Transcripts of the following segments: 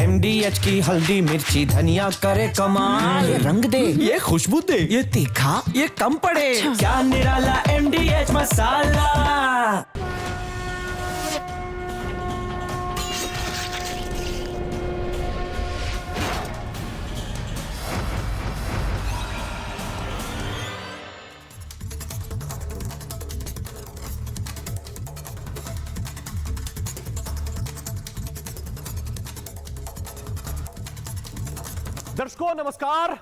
MDH की हल्दी मिर्ची धनिया करे कमाल। ये रंग दे, ये खुशबू दे, ये तीखा, ये कम पड़े। अच्छा। क्या निराला MDH मसाला। दर्शकों नमस्कार,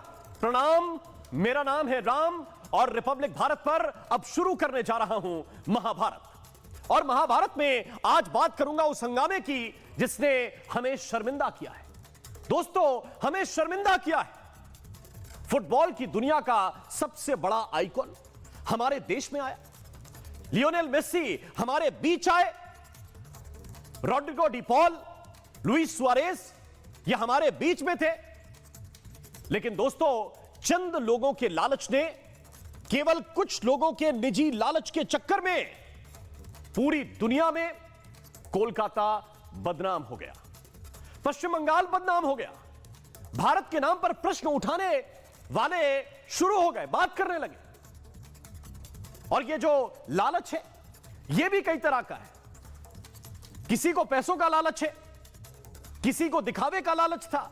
प्रणाम। मेरा नाम है राम और रिपब्लिक भारत पर अब शुरू करने जा रहा हूं महाभारत। और महाभारत में आज बात करूंगा उस हंगामे की जिसने हमें शर्मिंदा किया है। दोस्तों, हमें शर्मिंदा किया है। फुटबॉल की दुनिया का सबसे बड़ा आइकॉन हमारे देश में आया। लियोनेल मेसी हमारे बीच आए। Rodrigo de Paul, Luis Suarez ये हमारे बीच में थे। लेकिन दोस्तों, चंद लोगों के लालच ने, केवल कुछ लोगों के निजी लालच के चक्कर में पूरी दुनिया में कोलकाता बदनाम हो गया, पश्चिम बंगाल बदनाम हो गया। भारत के नाम पर प्रश्न उठाने वाले शुरू हो गए, बात करने लगे। और ये जो लालच है ये भी कई तरह का है। किसी को पैसों का लालच है, किसी को दिखावे का लालच था,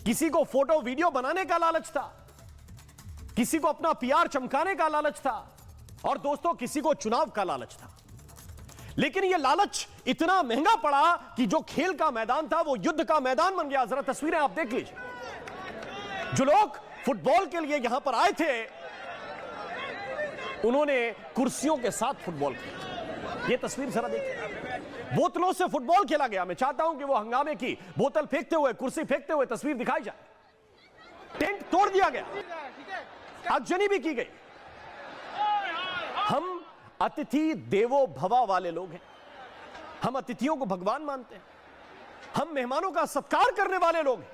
किसी को फोटो वीडियो बनाने का लालच था, किसी को अपना PR चमकाने का लालच था, और दोस्तों किसी को चुनाव का लालच था। लेकिन यह लालच इतना महंगा पड़ा कि जो खेल का मैदान था वो युद्ध का मैदान बन गया। जरा तस्वीरें आप देख लीजिए। जो लोग फुटबॉल के लिए यहां पर आए थे उन्होंने कुर्सियों के साथ फुटबॉल खेला। यह तस्वीर जरा देखिए। बोतलों से फुटबॉल खेला गया। मैं चाहता हूं कि वो हंगामे की बोतल फेंकते हुए, कुर्सी फेंकते हुए तस्वीर दिखाई जाए। टेंट तोड़ दिया गया, आगजनी भी की गई। हम अतिथि देवो भवा वाले लोग हैं। हम अतिथियों को भगवान मानते हैं। हम मेहमानों का सत्कार करने वाले लोग हैं।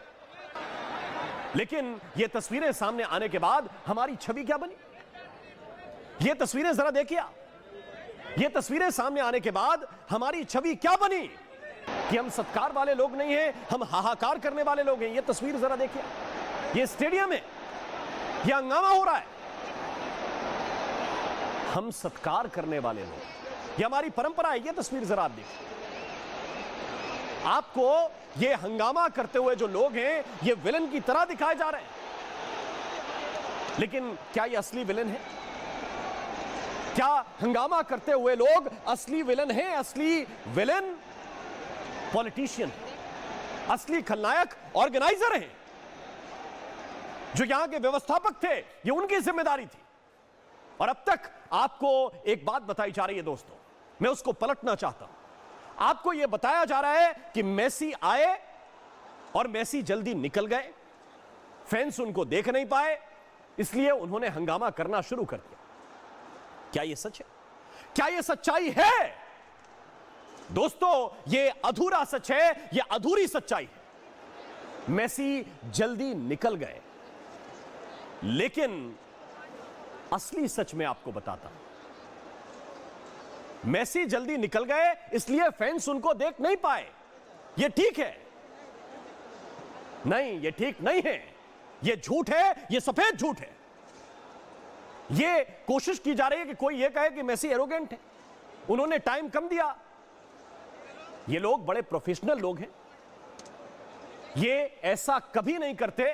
लेकिन ये तस्वीरें सामने आने के बाद हमारी छवि क्या बनी? ये तस्वीरें जरा देखिए आप। ये तस्वीरें सामने आने के बाद हमारी छवि क्या बनी कि हम सत्कार वाले लोग नहीं हैं, हम हाहाकार करने वाले लोग हैं। ये तस्वीर जरा देखिए। ये स्टेडियम है, ये हंगामा हो रहा है। हम सत्कार करने वाले लोग, ये हमारी परंपरा है। ये तस्वीर जरा आप देखिए। आपको ये हंगामा करते हुए जो लोग हैं ये विलन की तरह दिखाए जा रहे हैं। लेकिन क्या ये असली विलन है? क्या हंगामा करते हुए लोग असली विलन हैं? असली विलन पॉलिटिशियन, असली खलनायक ऑर्गेनाइजर हैं। जो यहां के व्यवस्थापक थे ये उनकी जिम्मेदारी थी। और अब तक आपको एक बात बताई जा रही है दोस्तों, मैं उसको पलटना चाहता हूं। आपको यह बताया जा रहा है कि मेसी आए और मेसी जल्दी निकल गए। फैंस उनको देख नहीं पाए, इसलिए उन्होंने हंगामा करना शुरू कर दिया। क्या यह सच है? क्या यह सच्चाई है? दोस्तों, यह अधूरा सच है, यह अधूरी सच्चाई है। मेसी जल्दी निकल गए, लेकिन असली सच मैं आपको बताता हूं। मेसी जल्दी निकल गए इसलिए फैंस उनको देख नहीं पाए। यह ठीक है? नहीं, यह ठीक नहीं है। यह झूठ है, यह सफेद झूठ है। ये कोशिश की जा रही है कि कोई ये कहे कि मेसी एरोगेंट है, उन्होंने टाइम कम दिया। ये लोग बड़े प्रोफेशनल लोग हैं। ये ऐसा कभी नहीं करते।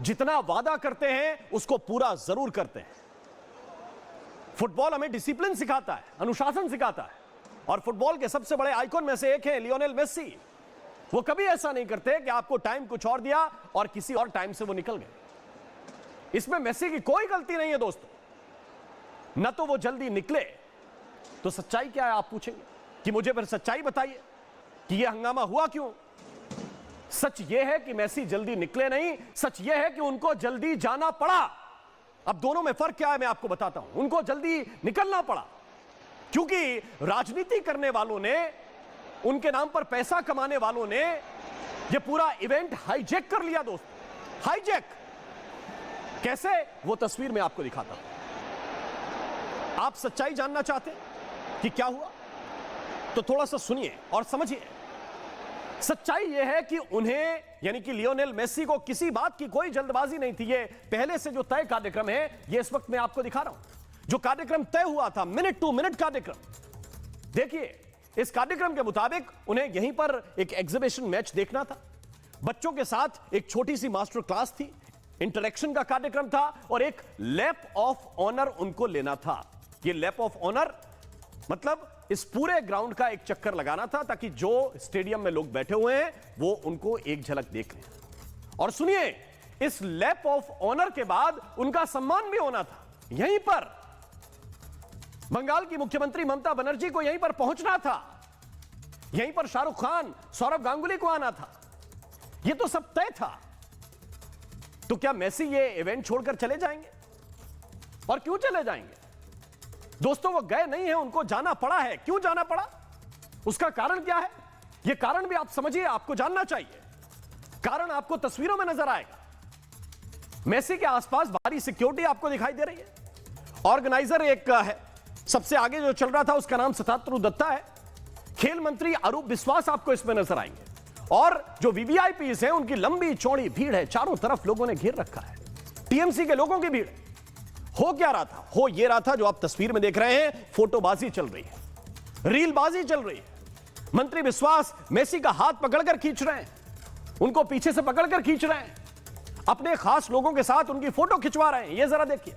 जितना वादा करते हैं उसको पूरा जरूर करते हैं। फुटबॉल हमें डिसिप्लिन सिखाता है, अनुशासन सिखाता है। और फुटबॉल के सबसे बड़े आइकॉन में से एक है लियोनेल मेसी। वो कभी ऐसा नहीं करते कि आपको टाइम कुछ और दिया और किसी और टाइम से वो निकल गए। इसमें मेसी की कोई गलती नहीं है दोस्तों। न तो वो जल्दी निकले, तो सच्चाई क्या है आप पूछेंगे कि मुझे फिर सच्चाई बताइए कि ये हंगामा हुआ क्यों। सच ये है कि मेसी जल्दी निकले नहीं, सच ये है कि उनको जल्दी जाना पड़ा। अब दोनों में फर्क क्या है मैं आपको बताता हूं। उनको जल्दी निकलना पड़ा क्योंकि राजनीति करने वालों ने, उनके नाम पर पैसा कमाने वालों ने ये पूरा इवेंट हाईजैक कर लिया दोस्तों। हाईजैक कैसे, वो तस्वीर में आपको दिखाता हूं। आप सच्चाई जानना चाहते हैं कि क्या हुआ, तो थोड़ा सा सुनिए और समझिए। सच्चाई यह है कि उन्हें यानी कि लियोनेल मेसी को किसी बात की कोई जल्दबाजी नहीं थी। ये पहले से जो तय कार्यक्रम है ये इस वक्त मैं आपको दिखा रहा हूं। जो कार्यक्रम तय हुआ था, मिनट टू मिनट कार्यक्रम, देखिए इस कार्यक्रम के मुताबिक उन्हें यहीं पर एक एग्जीबिशन मैच देखना था, बच्चों के साथ एक छोटी सी मास्टर क्लास थी, इंटरेक्शन का कार्यक्रम था और एक लैप ऑफ ऑनर उनको लेना था। ये लैप ऑफ ऑनर मतलब इस पूरे ग्राउंड का एक चक्कर लगाना था ताकि जो स्टेडियम में लोग बैठे हुए हैं वो उनको एक झलक देख लें। और सुनिए, इस लैप ऑफ ऑनर के बाद उनका सम्मान भी होना था। यहीं पर बंगाल की मुख्यमंत्री ममता बनर्जी को यहीं पर पहुंचना था, यहीं पर शाहरुख खान, सौरभ गांगुली को आना था। यह तो सब तय था। तो क्या मेसी ये इवेंट छोड़कर चले जाएंगे? और क्यों चले जाएंगे? दोस्तों, वो गए नहीं हैं, उनको जाना पड़ा है। क्यों जाना पड़ा? उसका कारण क्या है? यह कारण भी आप समझिए, आपको जानना चाहिए। कारण आपको तस्वीरों में नजर आएगा। मेसी के आसपास भारी सिक्योरिटी आपको दिखाई दे रही है। ऑर्गेनाइजर एक है, सबसे आगे जो चल रहा था उसका नाम सतात्रु दत्ता है। खेल मंत्री अरूप बिस्वास आपको इसमें नजर आएंगे। और जो वीवीआईपीज हैं उनकी लंबी चौड़ी भीड़ है, चारों तरफ लोगों ने घेर रखा है। टीएमसी के लोगों की भीड़। हो क्या रहा था? हो ये रहा था जो आप तस्वीर में देख रहे हैं, फोटोबाजी चल रही है, रीलबाजी चल रही है। मंत्री विश्वास मेसी का हाथ पकड़कर खींच रहे हैं, उनको पीछे से पकड़कर खींच रहे हैं, अपने खास लोगों के साथ उनकी फोटो खिंचवा रहे हैं। ये जरा देखिए।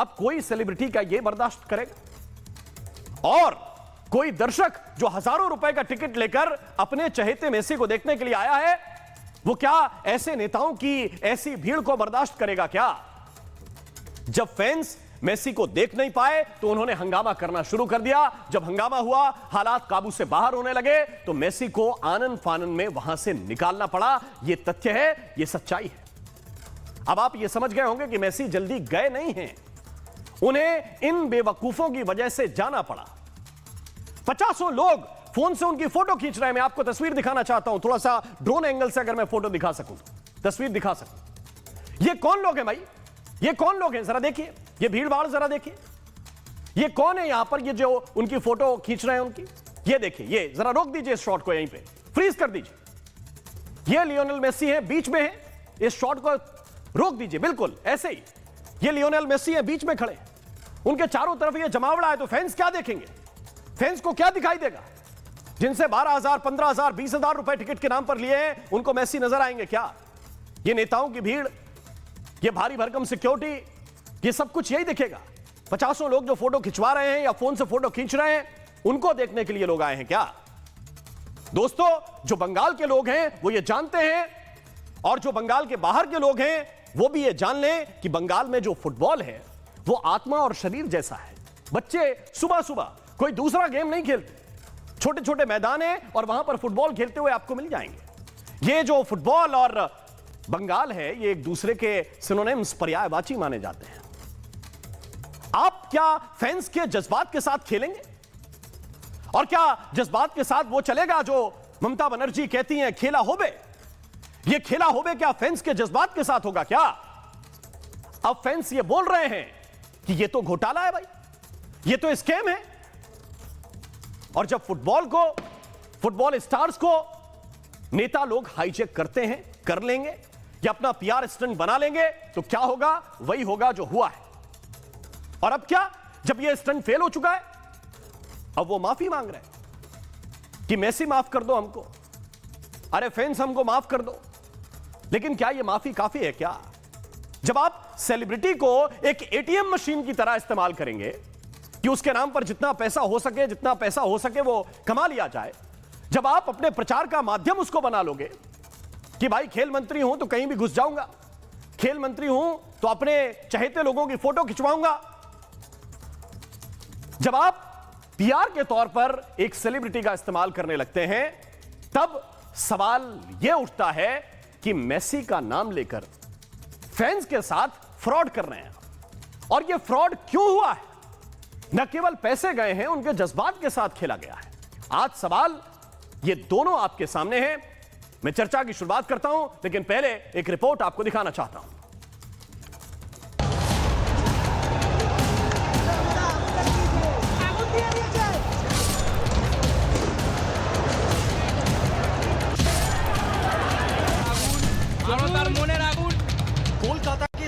अब कोई सेलिब्रिटी का ये बर्दाश्त करेगा? और कोई दर्शक जो हजारों रुपए का टिकट लेकर अपने चहेते मेसी को देखने के लिए आया है, वो क्या ऐसे नेताओं की ऐसी भीड़ को बर्दाश्त करेगा क्या? जब फैंस मेसी को देख नहीं पाए तो उन्होंने हंगामा करना शुरू कर दिया। जब हंगामा हुआ, हालात काबू से बाहर होने लगे तो मेसी को आनन फानन में वहां से निकालना पड़ा। यह तथ्य है, यह सच्चाई है। अब आप यह समझ गए होंगे कि मेसी जल्दी गए नहीं हैं, उन्हें इन बेवकूफों की वजह से जाना पड़ा। 50 लोग फोन से उनकी फोटो खींच रहे हैं। मैं आपको तस्वीर दिखाना चाहता हूं, थोड़ा सा ड्रोन एंगल से अगर मैं फोटो दिखा सकूं, तस्वीर दिखा सकूं। ये कौन लोग हैं भाई? ये कौन लोग हैं? जरा देखिए, ये भीड़ भाड़ जरा देखिए। ये कौन है यहां पर, ये जो उनकी फोटो खींच रहे हैं उनकी? ये देखिए, ये जरा रोक दीजिए इस शॉट को, यहीं पे फ्रीज कर दीजिए। ये लियोनेल मेसी है, बीच में है, इस शॉट को रोक दीजिए, बिल्कुल ऐसे ही। ये लियोनेल मेसी है, बीच में खड़े, उनके चारों तरफ ये जमावड़ा है। तो फैंस क्या देखेंगे? फैंस को क्या दिखाई देगा? जिनसे 12,000, 15,000, 20,000 रुपए टिकट के नाम पर लिए हैं, उनको मेसी नजर आएंगे क्या? ये नेताओं की भीड़, ये भारी भरकम सिक्योरिटी, ये सब कुछ यही दिखेगा। 50 लोग जो फोटो खिंचवा रहे हैं या फोन से फोटो खींच रहे हैं, उनको देखने के लिए लोग आए हैं क्या? दोस्तों, जो बंगाल के लोग हैं वो ये जानते हैं, और जो बंगाल के बाहर के लोग हैं वो भी ये जान लें कि बंगाल में जो फुटबॉल है वो आत्मा और शरीर जैसा है। बच्चे सुबह सुबह कोई दूसरा गेम नहीं खेलते, छोटे छोटे मैदान हैं और वहां पर फुटबॉल खेलते हुए आपको मिल जाएंगे। ये जो फुटबॉल और बंगाल है, ये एक दूसरे के सिनोनिम्स, पर्यायवाची माने जाते हैं। आप क्या फैंस के जज्बात के साथ खेलेंगे? और क्या जज्बात के साथ वो चलेगा जो ममता बनर्जी कहती हैं खेला होबे? ये खेला होबे क्या फैंस के जज्बात के साथ होगा क्या? अब फैंस ये बोल रहे हैं कि ये तो घोटाला है भाई, ये तो स्कैम है। और जब फुटबॉल स्टार्स को नेता लोग हाईजैक करते हैं, कर लेंगे या अपना पीआर स्टंट बना लेंगे, तो क्या होगा? वही होगा जो हुआ है। और अब क्या, जब यह स्टंट फेल हो चुका है, अब वो माफी मांग रहे हैं कि मेसी माफ कर दो हमको, अरे फैंस हमको माफ कर दो। लेकिन क्या यह माफी काफी है क्या? जब आप सेलिब्रिटी को एक एटीएम मशीन की तरह इस्तेमाल करेंगे कि उसके नाम पर जितना पैसा हो सके वो कमा लिया जाए, जब आप अपने प्रचार का माध्यम उसको बना लोगे कि भाई खेल मंत्री हूं तो कहीं भी घुस जाऊंगा, खेल मंत्री हूं तो अपने चहेते लोगों की फोटो खिंचवाऊंगा, जब आप पीआर के तौर पर एक सेलिब्रिटी का इस्तेमाल करने लगते हैं, तब सवाल यह उठता है कि मेसी का नाम लेकर फैंस के साथ फ्रॉड कर रहे हैं। और यह फ्रॉड क्यों हुआ है? न केवल पैसे गए हैं, उनके जज्बात के साथ खेला गया है। आज सवाल ये दोनों आपके सामने हैं। मैं चर्चा की शुरुआत करता हूं, लेकिन पहले एक रिपोर्ट आपको दिखाना चाहता हूं।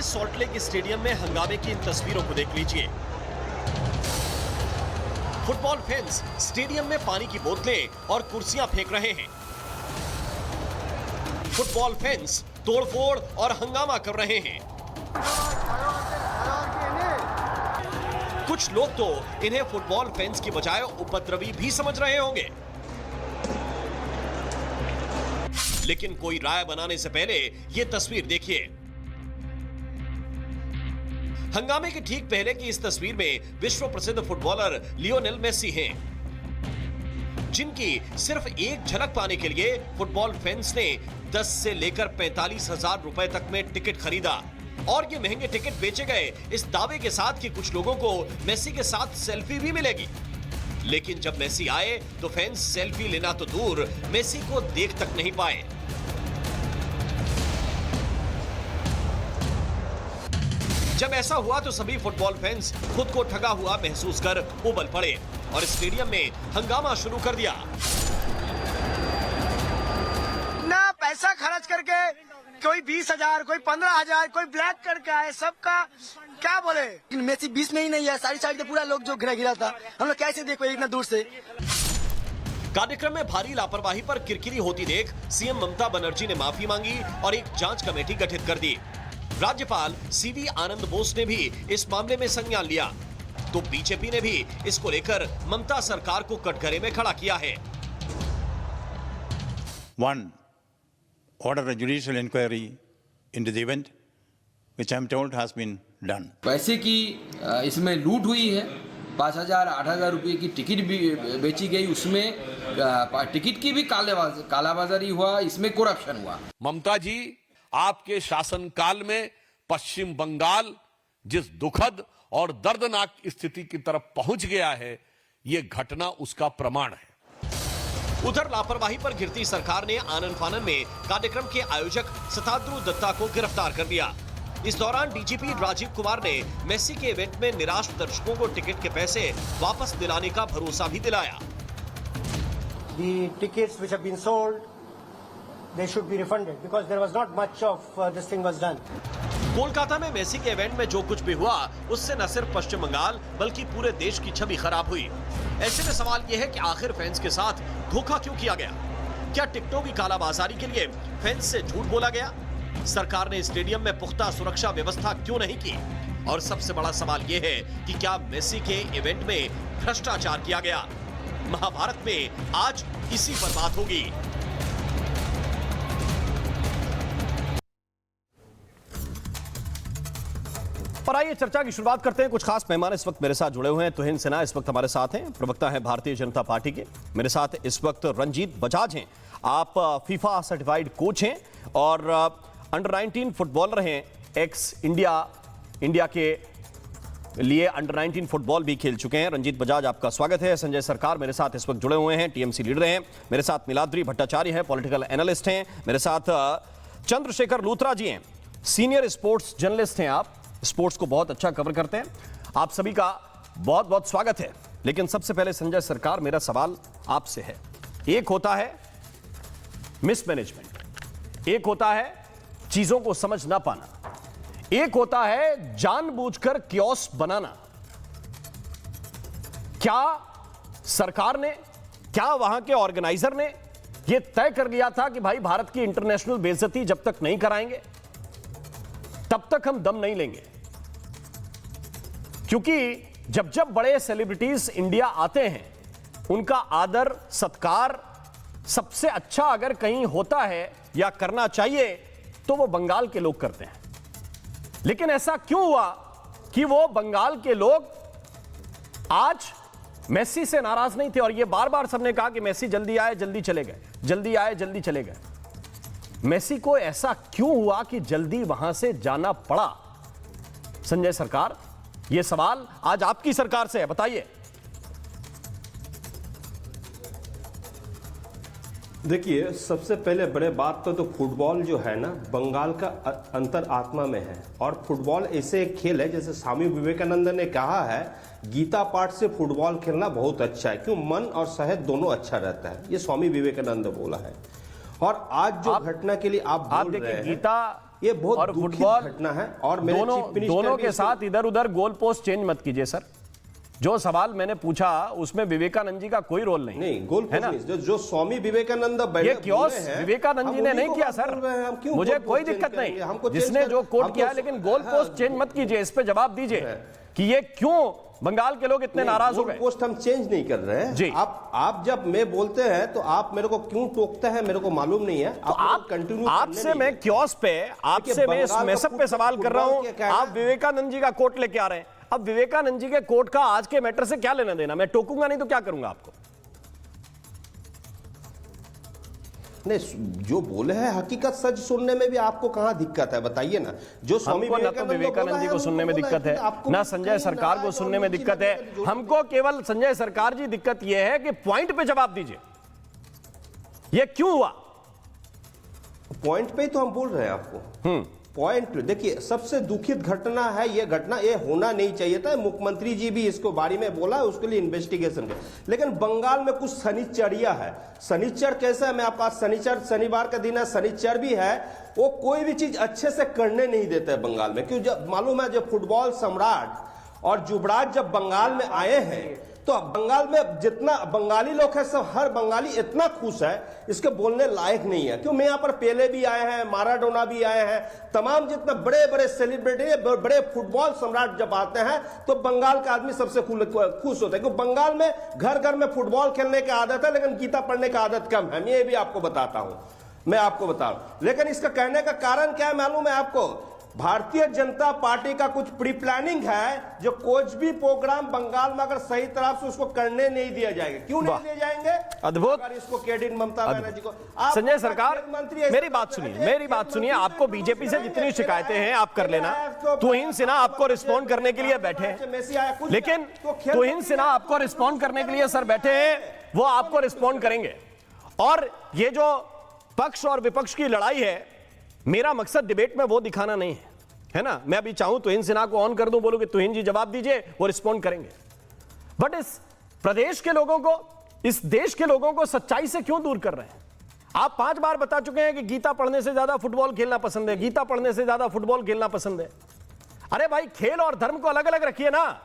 सॉल्टलेक स्टेडियम में हंगामे की इन तस्वीरों को देख लीजिए। फुटबॉल फैंस स्टेडियम में पानी की बोतलें और कुर्सियां फेंक रहे हैं। फुटबॉल फैंस तोड़फोड़ और हंगामा कर रहे हैं। कुछ लोग तो इन्हें फुटबॉल फैंस की बजाय उपद्रवी भी समझ रहे होंगे, लेकिन कोई राय बनाने से पहले यह तस्वीर देखिए। हंगामे के ठीक पहले की इस तस्वीर में विश्व प्रसिद्ध फुटबॉलर लियोनेल मेसी हैं, जिनकी सिर्फ एक झलक पाने के लिए फुटबॉल फैंस ने 10 से लेकर 45,000 रुपए तक में टिकट खरीदा और ये महंगे टिकट बेचे गए इस दावे के साथ कि कुछ लोगों को मेसी के साथ सेल्फी भी मिलेगी। लेकिन जब मेसी आए तो फैंस सेल्फी लेना तो दूर, मेसी को देख तक नहीं पाए। जब ऐसा हुआ तो सभी फुटबॉल फैंस खुद को ठगा हुआ महसूस कर उबल पड़े और स्टेडियम में हंगामा शुरू कर दिया। ना पैसा खर्च करके कोई 20,000, कोई 15,000, कोई ब्लैक करके आए, सबका क्या बोले। मेसी 20 में ही नहीं है, सारी तो पूरा लोग जो घिरा था, हम लोग कैसे देखो इतना दूर से। कार्यक्रम में भारी लापरवाही पर किरकिरी होती देख सीएम ममता बनर्जी ने माफी मांगी और एक जांच कमेटी गठित कर दी। राज्यपाल सीवी आनंद बोस ने भी इस मामले में संज्ञान लिया, तो बीजेपी ने भी इसको लेकर ममता सरकार को कटघरे में खड़ा किया है। 1. Order a judicial inquiry into the event, which I am told has been done. पैसे की इसमें लूट हुई है। 5,000, 8,000 रुपये की टिकट भी बेची गई, उसमें टिकट की भी कालाबाजारी हुआ, इसमें करप्शन हुआ। ममता जी, आपके शासनकाल में पश्चिम बंगाल जिस दुखद और दर्दनाक स्थिति की तरफ पहुंच गया है, ये घटना उसका प्रमाण है। उधर लापरवाही पर घिरती सरकार ने आनन फानन में कार्यक्रम के आयोजक सताद्रु दत्ता को गिरफ्तार कर लिया। इस दौरान डीजीपी राजीव कुमार ने मेसी के इवेंट में निराश दर्शकों को टिकट के पैसे वापस दिलाने का भरोसा भी दिलाया। The tickets which have been sold, they should be refunded because there was not much of this thing was done. Kolkata में मेसी के इवेंट में जो कुछ भी हुआ, उससे न सिर्फ पश्चिम बंगाल बल्कि पूरे देश की छवि खराब हुई। ऐसे में सवाल यह है कि आखिर फैंस के साथ धोखा क्यों किया गया? क्या टिकटों की कालाबाजारी के लिए फैंस से झूठ बोला गया? सरकार ने स्टेडियम में पुख्ता सुरक्षा व्यवस्था क्यों नहीं की? और सबसे बड़ा सवाल यह है कि क्या मेसी के इवेंट में भ्रष्टाचार किया गया? महाभारत में आज इसी पर बात होगी। और आइए चर्चा की शुरुआत करते हैं। कुछ खास मेहमान इस वक्त मेरे साथ जुड़े हुए हैं। तुहिन सिन्हा इस वक्त हमारे साथ हैं, प्रवक्ता हैं भारतीय जनता पार्टी के। मेरे साथ इस वक्त रंजीत बजाज हैं, आप फीफा सर्टिफाइड कोच हैं और अंडर 19 फुटबॉलर हैं, एक्स इंडिया के लिए अंडर 19 फुटबॉल भी खेल चुके हैं। रंजीत बजाज, आपका स्वागत है। संजय सरकार मेरे साथ इस वक्त जुड़े हुए हैं, टीएमसी लीडर हैं। मेरे साथ मिलाद्री भट्टाचार्य हैं, पॉलिटिकल एनालिस्ट हैं। मेरे साथ चंद्रशेखर लूथरा जी हैं, सीनियर स्पोर्ट्स जर्नलिस्ट हैं। आप स्पोर्ट्स को बहुत अच्छा कवर करते हैं। आप सभी का बहुत बहुत स्वागत है। लेकिन सबसे पहले संजय सरकार, मेरा सवाल आपसे है। एक होता है मिसमैनेजमेंट, एक होता है चीजों को समझ ना पाना, एक होता है जानबूझकर क्योस बनाना। क्या सरकार ने, क्या वहां के ऑर्गेनाइजर ने यह तय कर लिया था कि भाई भारत की इंटरनेशनल बेइज्जती जब तक नहीं कराएंगे तब तक हम दम नहीं लेंगे? क्योंकि जब जब बड़े सेलिब्रिटीज इंडिया आते हैं, उनका आदर सत्कार सबसे अच्छा अगर कहीं होता है या करना चाहिए तो वो बंगाल के लोग करते हैं। लेकिन ऐसा क्यों हुआ कि वो बंगाल के लोग आज मेसी से नाराज नहीं थे? और ये बार बार सबने कहा कि मेसी जल्दी आए जल्दी चले गए, जल्दी आए जल्दी चले गए। मेसी को ऐसा क्यों हुआ कि जल्दी वहां से जाना पड़ा? संजय सरकार, यह सवाल आज आपकी सरकार से है, बताइए। देखिए, सबसे पहले बड़े बात तो फुटबॉल जो है ना, बंगाल का अंतर आत्मा में है। और फुटबॉल ऐसे एक खेल है, जैसे स्वामी विवेकानंद ने कहा है, गीता पाठ से फुटबॉल खेलना बहुत अच्छा है, क्यों मन और सेहत दोनों अच्छा रहता है। ये स्वामी विवेकानंद बोला है। और आज जो घटना के लिए आप आप बोल रहे देखिए हैं, गीता ये बहुत और दुखद फुटबॉल घटना है। और मेरे दोनों चीफ मिनिस्टर दोनों भी के इसको- साथ इधर उधर गोल पोस्ट चेंज मत कीजिए सर। जो सवाल मैंने पूछा उसमें विवेकानंद जी का कोई रोल नहीं गोल है ना। जो स्वामी विवेकानंद बैठे ये क्योस बोले हैं, विवेकानंद जी हम ने उन्हीं नहीं को किया बात सर। बोल रहे हैं, हम क्यों मुझे गोल कोई पोस्ट दिक्कत चेंज करेंगे? हमको नहीं, चेंज जिसने कर- जो कोट हमको- किया है, लेकिन गोल पोस्ट चेंज मत कीजिए। इस पे जवाब दीजिए कि ये क्यों बंगाल के लोग इतने नाराज हो गोल गए। पोस्ट हम चेंज नहीं कर रहे हैं जी। आप जब मैं बोलते हैं तो आप मेरे को क्यों टोकते हैं मेरे को मालूम नहीं है। तो आप कंटिन्यू आपसे मैं क्योस पे आपसे मैं इस मैसअप पे सवाल कर रहा हूं। आप विवेकानंद जी का कोट लेके आ रहे हैं। अब विवेकानंद जी के कोट का आज के मैटर से क्या लेना देना? मैं टोकूंगा नहीं तो क्या करूंगा आपको? नहीं, जो बोले हैं हकीकत सच सुनने में भी आपको कहां दिक्कत है बताइए ना। जो स्वामी हमको ना तो विवेकानंद जी को सुनने में दिक्कत है, ना संजय सरकार को सुनने में दिक्कत है। हमको केवल संजय सरकार जी दिक्कत यह है कि पॉइंट पे जवाब दीजिए, यह क्यों हुआ? पॉइंट पे ही तो हम बोल रहे हैं आपको। पॉइंट देखिए, सबसे दुखित घटना है ये घटना। ये होना नहीं चाहिए था। मुख्यमंत्री जी भी इसको बारे में बोला, उसके लिए इन्वेस्टिगेशन है। लेकिन बंगाल में कुछ शनिचरिया है। शनिचर कैसा है, मैं आपका शनिवार का दिन है, शनिचर भी है। वो कोई भी चीज अच्छे से करने नहीं देते हैं बंगाल में। क्यों? जब मालूम है, जब फुटबॉल सम्राट और युवराज जब बंगाल में आए हैं तो बंगाल में जितना बंगाली लोग हैं, सब हर बंगाली इतना खुश है, इसके बोलने लायक नहीं है। क्यों? मैं यहाँ पर पेले भी आए हैं, माराडोना भी आए हैं, तमाम जितने बड़े बड़े सेलिब्रिटी, बड़े फुटबॉल सम्राट जब आते हैं तो बंगाल का आदमी सबसे खुश होता है। क्योंकि बंगाल में घर घर में फुटबॉल खेलने की आदत है, लेकिन गीता पढ़ने की आदत कम है। मैं ये भी आपको बताता हूं, मैं आपको बता रहा हूं। लेकिन इसका कहने का कारण क्या है मालूम है आपको? भारतीय जनता पार्टी का कुछ प्री प्लानिंग है, जो कुछ भी प्रोग्राम बंगाल में अगर सही तरह से उसको करने नहीं दिया जाएगा। क्यों नहीं दिए जाएंगे? अद्भुत। अगर इसको क्रेडिट ममता बनर्जी को। संजय सरकार, मेरी बात सुनिए। आपको बीजेपी से जितनी शिकायतें हैं आप कर लेना। तुहिन सिन्हा आपको रिस्पॉन्ड करने के लिए बैठे हैं, लेकिन तुहिन सिन्हा आपको रिस्पॉन्ड करने के लिए सर बैठे हैं, वो आपको रिस्पॉन्ड करेंगे। और ये जो पक्ष और विपक्ष की लड़ाई है, मेरा मकसद डिबेट में वो दिखाना नहीं है ना। मैं अभी चाहूं तुहिन सिन्हा को ऑन कर दूं, बोलूं कि तुहिन जी जवाब दीजिए, वो रिस्पॉन्ड करेंगे। बट इस प्रदेश के लोगों को, इस देश के लोगों को सच्चाई से क्यों दूर कर रहे हैं? आप 5 बार बता चुके हैं कि गीता पढ़ने से ज्यादा फुटबॉल खेलना पसंद है, गीता पढ़ने से ज्यादा फुटबॉल खेलना पसंद है। अरे भाई, खेल और धर्म को अलग अलग रखिए ना।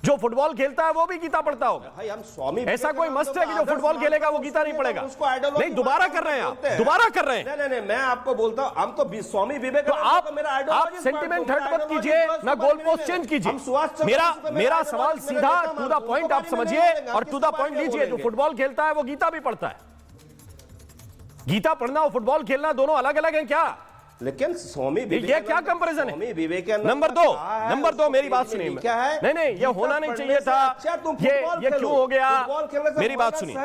जो फुटबॉल खेलता है वो भी गीता पढ़ता होगा। भाई हम स्वामी ऐसा कोई मस्त है कि जो फुटबॉल खेलेगा वो गीता नहीं पढ़ेगा? नहीं, दोबारा कर रहे हैं आप, दोबारा कर रहे हैं। नहीं, मैं आपको बोलता हूं, हम तो स्वामी तो विवेकानंद आप सेंटिमेंट हर्ट मत कीजिए, ना गोल पोस्ट चेंज कीजिए। मेरा सवाल सीधा टू द पॉइंट आप समझिए और टू द पॉइंट लीजिए। जो फुटबॉल खेलता है वो गीता भी पढ़ता है। गीता पढ़ना और फुटबॉल खेलना दोनों अलग अलग हैं क्या? लेकिन स्वामी ये क्या कंपैरिजन है? स्वामी विवेकानंद नंबर दो मेरी बात सुनिए। क्या है? नहीं, ये होना नहीं चाहिए था। ये क्यों हो गया? मेरी बात सुनिए।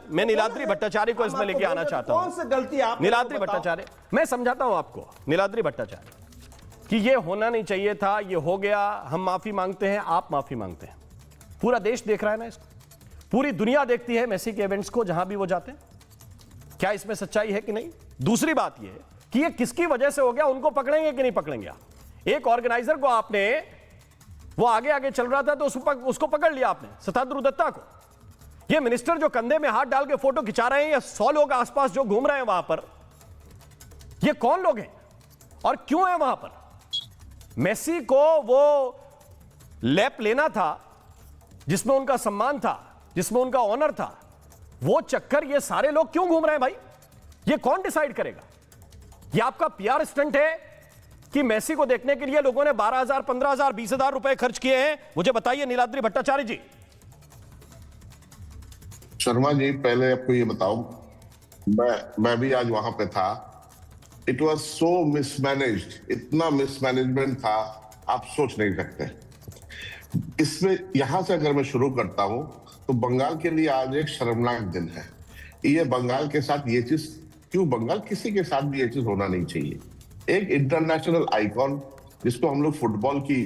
मैं नीलाद्री भट्टाचार्य को इसमें लेके आना चाहता हूं। कौन सी गलती आप? नीलाद्री भट्टाचार्य, मैं समझाता हूं आपको। नीलाद्री भट्टाचार्य कि ये होना नहीं चाहिए था, ये हो गया, हम माफी मांगते हैं, आप माफी मांगते हैं। पूरा देश देख रहा है ना इसको, पूरी दुनिया देखती है मेसी के इवेंट्स को जहां भी वो जाते हैं। क्या इसमें सच्चाई है कि नहीं? दूसरी बात यह कि ये किसकी वजह से हो गया, उनको पकड़ेंगे कि नहीं पकड़ेंगे आप? एक ऑर्गेनाइजर को आपने, वो आगे आगे चल रहा था तो उसको पकड़ लिया आपने, सताद्रु दत्ता को। ये मिनिस्टर जो कंधे में हाथ डाल के फोटो खिंचा रहे हैं, या 100 लोग आसपास जो घूम रहे हैं वहां पर, ये कौन लोग हैं और क्यों है वहां पर? मेसी को वो लैप लेना था जिसमें उनका सम्मान था, जिसमें उनका ऑनर था, वो चक्कर ये सारे लोग क्यों घूम रहे हैं भाई? ये कौन डिसाइड करेगा? ये आपका पीआर स्टंट है कि मेसी को देखने के लिए लोगों ने 12,000, 15,000, 20,000 रुपए खर्च किए हैं? मुझे बताइए नीलाद्री भट्टाचार्य जी। शर्मा जी, पहले आपको ये बताओ, मैं भी आज वहां पे था। इट वॉज सो मिसमैनेज्ड, इतना मिसमैनेजमेंट था आप सोच नहीं सकते। इसमें यहां से अगर मैं शुरू करता हूं तो बंगाल के लिए आज एक शर्मनाक दिन है। ये बंगाल के साथ ये चीज क्यों, बंगाल किसी के साथ भी ये चीज होना नहीं चाहिए। एक इंटरनेशनल आइकॉन जिसको हम लोग फुटबॉल की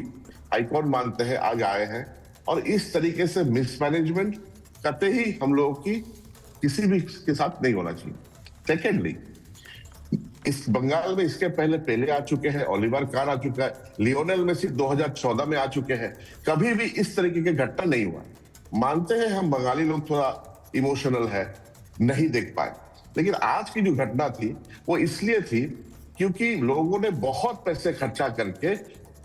आइकॉन मानते हैं आज आए हैं, और इस तरीके से मिसमैनेजमेंट करते ही हम लोगों की किसी भी के साथ नहीं होना चाहिए। सेकेंडली, इस बंगाल में इसके पहले पेले आ चुके हैं, ओलिवर कार आ चुका है, लियोनेल मेसी 2014 में आ चुके हैं। कभी भी इस तरीके की घटना नहीं हुआ। मानते हैं हम बंगाली लोग थोड़ा इमोशनल है, नहीं देख पाए, लेकिन आज की जो घटना थी वो इसलिए थी क्योंकि लोगों ने बहुत पैसे खर्चा करके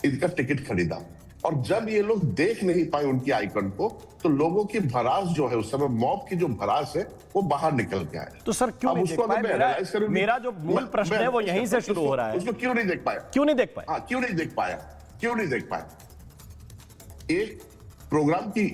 इनका टिकट खरीदा, और जब ये लोग देख नहीं पाए उनकी आइकन को, तो लोगों की भड़ास जो है उस समय मॉब की जो भड़ास है वो बाहर निकल के आए। तो सर क्यों अब नहीं उसको देख पाए? अगर मैं realize करूं- मेरा जो मूल प्रश्न है वो यहीं से शुरू हो रहा है। उसको क्यों नहीं देख पाया? क्यों नहीं देख पाए? हाँ, क्यों नहीं देख पाया? क्यों नहीं देख पाया? एक प्रोग्राम की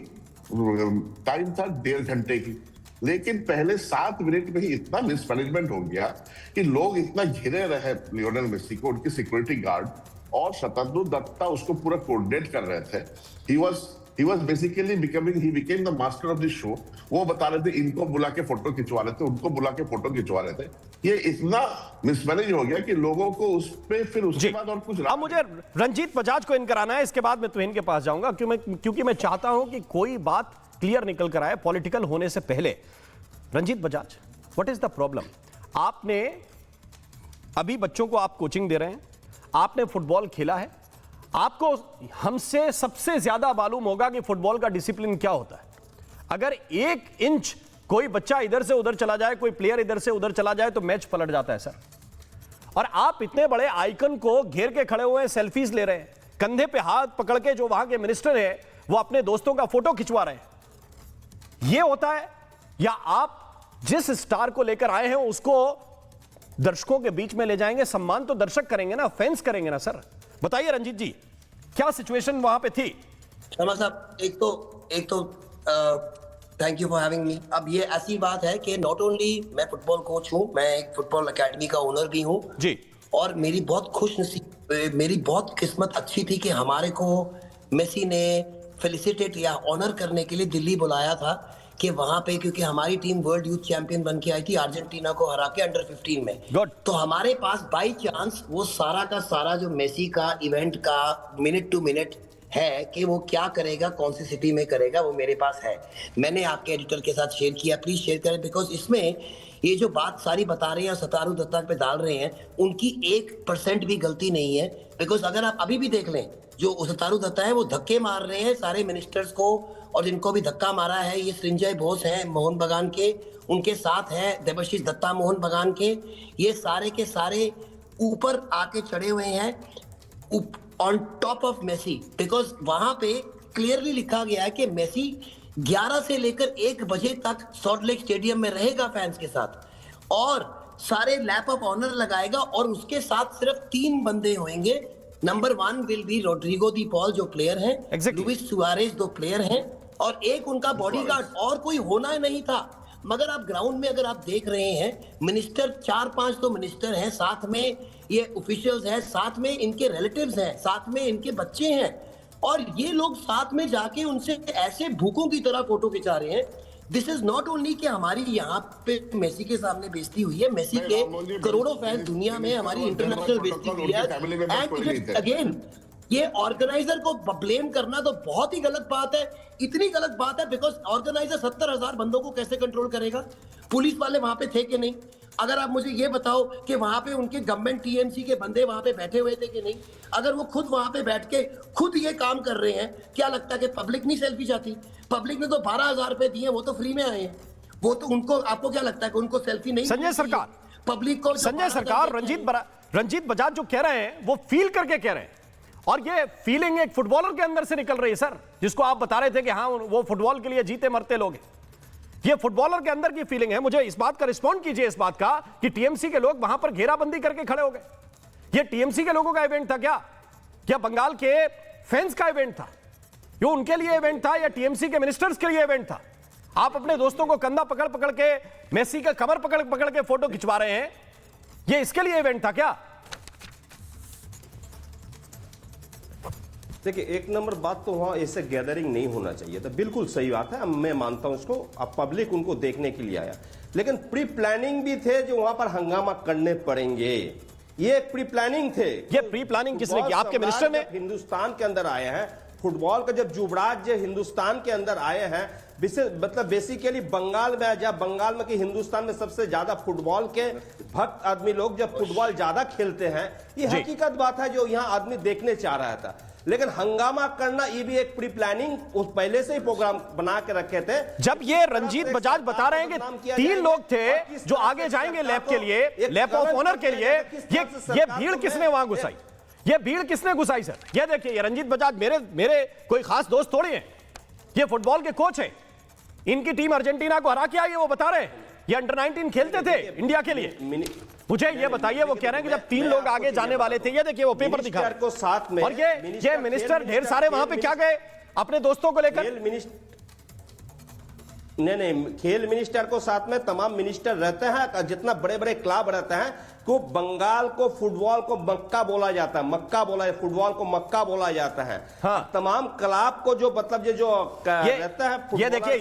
टाइम था 1.5 घंटे की, लेकिन पहले 7 मिनट में ही इतना मिसमैनेजमेंट हो गया कि लोग इतना घिरे रहे लियोनेल मेसी को, उनकी सिक्योरिटी गार्ड और शतनु दत्ता उसको पूरा कोऑर्डिनेट कर रहे थे। he was basically he became the master of the show। वो बता रहे थे इनको बुला के फोटो खिंचवा रहे थे, उनको बुला के फोटो खिंचवा रहे थे। ये इतना मिसमैनेज हो गया कि लोगों को उस पे फिर उसके बाद और कुछ। अब मुझे रंजीत बजाज को इन कराना है, इसके बाद मैं तुहिन के पास जाऊंगा क्योंकि मैं चाहता हूं कि कोई बात क्लियर निकल कर आए पॉलिटिकल होने से पहले। Ranjit Bajaj, what is the problem? आपने अभी बच्चों को आप कोचिंग दे रहे हैं, आपने फुटबॉल खेला है, आपको हमसे सबसे ज्यादा मालूम होगा कि फुटबॉल का डिसिप्लिन क्या होता है। अगर 1 इंच कोई बच्चा इधर से उधर चला जाए, कोई प्लेयर इधर से उधर चला जाए तो मैच पलट जाता है सर। और आप इतने बड़े आइकन को घेर के खड़े हुए हैं, सेल्फीज ले रहे हैं, कंधे पे हाथ पकड़ के जो वहां के मिनिस्टर है वो अपने दोस्तों का फोटो खिंचवा रहे हैं। यह होता है? या आप जिस स्टार को लेकर आए हैं उसको दर्शकों के बीच में ले जाएंगे? सम्मान तो दर्शक करेंगे ना, फैंस करेंगे ना सर। बताइए रंजीत जी, क्या सिचुएशन वहां पे थी? शर्मा साहब, एक तो thank you for having me. अब ये ऐसी बात है कि नॉट ओनली मैं फुटबॉल कोच हूँ, मैं एक फुटबॉल एकेडमी का ओनर भी हूँ जी, और मेरी बहुत किस्मत अच्छी थी कि हमारे को मेसी ने फेलिसिटेट या ऑनर करने के लिए दिल्ली बुलाया था कि वहां पे, क्योंकि हमारी टीम वर्ल्ड यूथ चैंपियन बन के आई थी अर्जेंटीना को हरा के अंडर 15 में। Good. तो हमारे पास बाई चांस वो सारा का सारा जो मेसी का इवेंट का मिनट टू मिनट है कि वो क्या करेगा, कौन सी सिटी में करेगा, वो मेरे पास है। मैंने आपके एडिटर के साथ शेयर किया, प्लीज शेयर करें, बिकॉज इसमें ये जो बात सारी बता रहे हैं सतारू दत्ता पे डाल रहे हैं, उनकी 1% भी गलती नहीं है। बिकॉज अगर आप अभी भी देख लें, जो सतारू दत्ता है वो धक्के मार रहे हैं सारे मिनिस्टर्स को, और जिनको भी धक्का मारा है ये सृंजय बोस हैं मोहन बगान के, उनके साथ हैं देवाशीष दत्ता मोहन बगान के, ये सारे के सारे ऊपर आके चढ़े हुए हैं on top of Messi. Because वहां पे क्लियरली लिखा गया है कि मेसी 11 से लेकर 1 बजे तक सॉल्ट लेक स्टेडियम में रहेगा फैंस के साथ, और सारे लैप ऑफ ऑनर लगाएगा, और उसके साथ सिर्फ 3 बंदे होंगे। Number 1 will be Rodrigo de Paul जो प्लेयर हैं, लुइस सुआरेज 2 प्लेयर हैं, और एक उनका बॉडीगार्ड, और कोई होना नहीं था। मगर आप ग्राउंड में अगर आप देख रहे हैं, मिनिस्टर 4-5 तो मिनिस्टर हैं, साथ में ये ऑफिशियल्स हैं, साथ में इनके रिलेटिव्स हैं, साथ में इनके बच्चे हैं, और ये लोग साथ में जाके उनसे ऐसे भूखों की तरह फोटो खिंचा रहे हैं। दिस इज नॉट ओनली कि हमारी यहाँ पे मेसी के सामने बेइज्जती हुई है, मेसी के करोड़ों फैंस दुनिया में हमारी इंटरनेशनल बेइज्जती हुई है। एंड अगेन ये ऑर्गेनाइजर को ब्लेम करना तो बहुत ही गलत बात है, इतनी गलत बात है बिकॉज ऑर्गेनाइजर 70,000 बंदों को कैसे कंट्रोल करेगा? पुलिस वाले वहां पे थे कि नहीं? अगर आप मुझे ये बताओ कि वहां पे उनके गवर्नमेंट टीएमसी के बंदे वहां पे बैठे हुए थे कि नहीं? अगर वो खुद वहां पे बैठ के खुद ये काम कर रहे हैं, क्या लगता है कि पब्लिक नहीं सेल्फी चाहती? पब्लिक ने तो 12,000 रुपए दिए, वो तो फ्री में आए हैं, वो तो उनको, आपको क्या लगता है कि उनको सेल्फी नहीं? संजय सरकार, पब्लिक को, संजय सरकार, रंजीत बजाज जो कह रहे हैं वो फील करके कह रहे हैं, और ये फीलिंग एक फुटबॉलर के अंदर से निकल रही है सर, जिसको आप बता रहे थे कि हाँ वो फुटबॉल के लिए जीते मरते लोग हैं। ये फुटबॉलर के अंदर की फीलिंग है। मुझे इस बात का रिस्पॉन्ड कीजिए, इस बात का कि टीएमसी के लोग वहां पर घेराबंदी करके खड़े हो गए। ये टीएमसी के लोगों का इवेंट था क्या बंगाल के फैंस का इवेंट था? ये उनके लिए इवेंट था या टीएमसी के मिनिस्टर्स के लिए इवेंट था? आप अपने दोस्तों को कंधा पकड़ पकड़ के, मेसी का कमर पकड़ पकड़ के फोटो खिंचवा रहे हैं, ये इसके लिए इवेंट था क्या? देखिए, एक नंबर बात तो वहाँ ऐसे गैदरिंग नहीं होना चाहिए था, बिल्कुल सही बात है, मैं मानता हूं उसको। अब पब्लिक उनको देखने के लिए आया, लेकिन प्री प्लानिंग भी थे जो वहां पर हंगामा करने पड़ेंगे। ये प्री प्लानिंग थे। ये प्री प्लानिंग किसने की? आपके मिनिस्टर ने? हिंदुस्तान के अंदर आए हैं, फुटबॉल का जब युवराज हिंदुस्तान के अंदर आए हैं, मतलब बेसिकली बंगाल में, जब बंगाल में कि हिंदुस्तान में सबसे ज्यादा फुटबॉल के भक्त आदमी लोग जब फुटबॉल ज्यादा खेलते हैं, ये हकीकत बात है जो यहाँ आदमी देखने चाह रहा था। लेकिन हंगामा करना ये भी एक प्री प्लानिंग उस पहले से ही प्रोग्राम बना के रखे थे। जब ये रंजीत बजाज बता रहे हैं कि 3 लोग थे जो आगे जाएंगे लैब के लिए, लैब ऑफ ऑनर के लिए, ये भीड़ किसने वहां घुसाई? ये भीड़ किसने घुसाई सर? ये देखिए, ये रंजीत बजाज मेरे कोई खास दोस्त थोड़ी है, ये फुटबॉल के कोच है। इनकी टीम अर्जेंटीना को हरा के आई है, वो बता रहे हैं। ये अंडर 19 खेलते थे इंडिया के लिए। मुझे ये बताइए, वो कह रहे हैं कि जब 3 लोग आगे जाने वाले थे, ये देखिए वो पेपर दिखा रहे हैं को साथ में, और ये मिनिस्टर ढेर सारे वहां पे क्या गए अपने दोस्तों को लेकर? नहीं, खेल मिनिस्टर को साथ में तमाम मिनिस्टर रहते हैं, जितना बड़े बड़े क्लब रहते हैं। को बंगाल को फुटबॉल को मक्का बोला जाता है, मक्का बोला, फुटबॉल को मक्का बोला जाता है। हाँ। तमाम क्लब को जो मतलब जो रहता है, ये देखिए,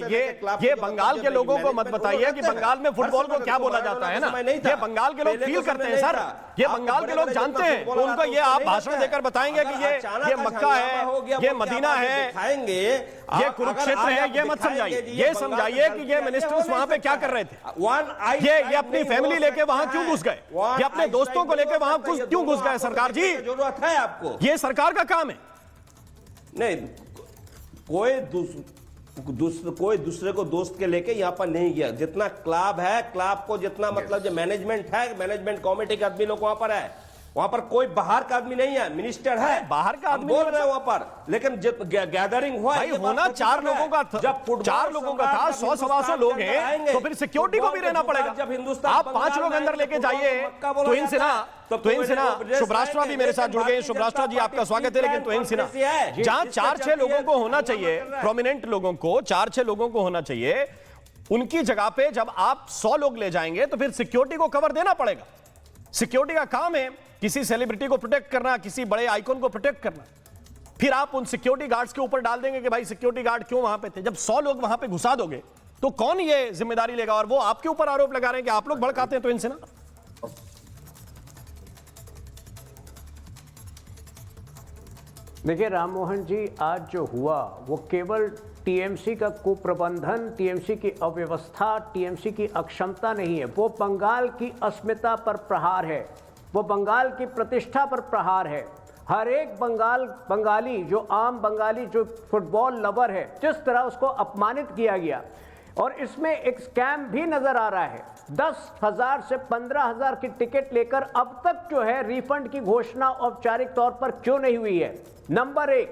ये बंगाल के लोगों को मत बताइए कि बंगाल में फुटबॉल को क्या बोला जाता है ना। ये बंगाल के लोग फील करते हैं सर, ये बंगाल के लोग जानते हैं। तो उनको ये आप भाषण देकर बताएंगे कि ये मक्का है, ये मदीना है, ये कुरुक्षेत्र है, ये मत समझाइए। ये समझाइए कि ये मिनिस्टर्स वहां पे क्या कर रहे थे। ये अपनी फैमिली लेके वहां क्यों घुस गए, ये अपने दोस्तों को लेकर वहां क्यों घुस गए? सरकार जी, जरूरत है आपको, ये सरकार का काम है। नहीं, कोई दूसरे को दोस्त के लेके यहां पर नहीं गया। जितना क्लब है, क्लब को जितना मतलब जो मैनेजमेंट है, मैनेजमेंट कमेटी के आदमी लोग वहां पर है। वहां पर कोई बाहर का आदमी नहीं है, मिनिस्टर है, बाहर का आदमी बोल रहे हैं वहां पर। लेकिन जब गैदरिंग हुआ, भाई होना 4 लोगों का था, जब 4 लोगों का था, 100-125 लोग हैं, तो फिर सिक्योरिटी को भी रहना पड़ेगा। जब हिंदुस्तान आप 5 लोग अंदर लेके जाइए। तोहिन सिन्हा शुभराष्ट्रा भी मेरे साथ जुड़ गए। शुभराष्ट्रा जी, आपका स्वागत है। लेकिन तोहिन सिन्हा, जहां 4-6 लोगों को होना चाहिए, प्रोमिनेंट लोगों को 4-6 लोगों को होना चाहिए, उनकी जगह पे जब आप 100 लोग ले जाएंगे तो फिर सिक्योरिटी को कवर देना पड़ेगा। सिक्योरिटी का काम है किसी सेलिब्रिटी को प्रोटेक्ट करना, किसी बड़े आइकॉन को प्रोटेक्ट करना। फिर आप उन सिक्योरिटी गार्ड्स के ऊपर डाल देंगे कि भाई सिक्योरिटी गार्ड क्यों वहां पे थे। जब 100 लोग वहां पे घुसा दोगे तो कौन ये जिम्मेदारी लेगा? और वो आपके ऊपर आरोप लगा रहे हैं कि आप लोग भड़काते हैं। तो इनसे ना, देखिए राम मोहन जी, आज जो हुआ वो केवल टीएमसी का कुप्रबंधन, टीएमसी की अव्यवस्था, टीएमसी की अक्षमता नहीं है। वो बंगाल की अस्मिता पर प्रहार है, वो बंगाल की प्रतिष्ठा पर प्रहार है। हर एक बंगाली जो आम बंगाली जो फुटबॉल लवर है, जिस तरह उसको अपमानित किया गया। और इसमें एक स्कैम भी नजर आ रहा है। 10,000 से 15,000 की टिकट लेकर अब तक जो है रिफंड की घोषणा औपचारिक तौर पर क्यों नहीं हुई है? नंबर 1,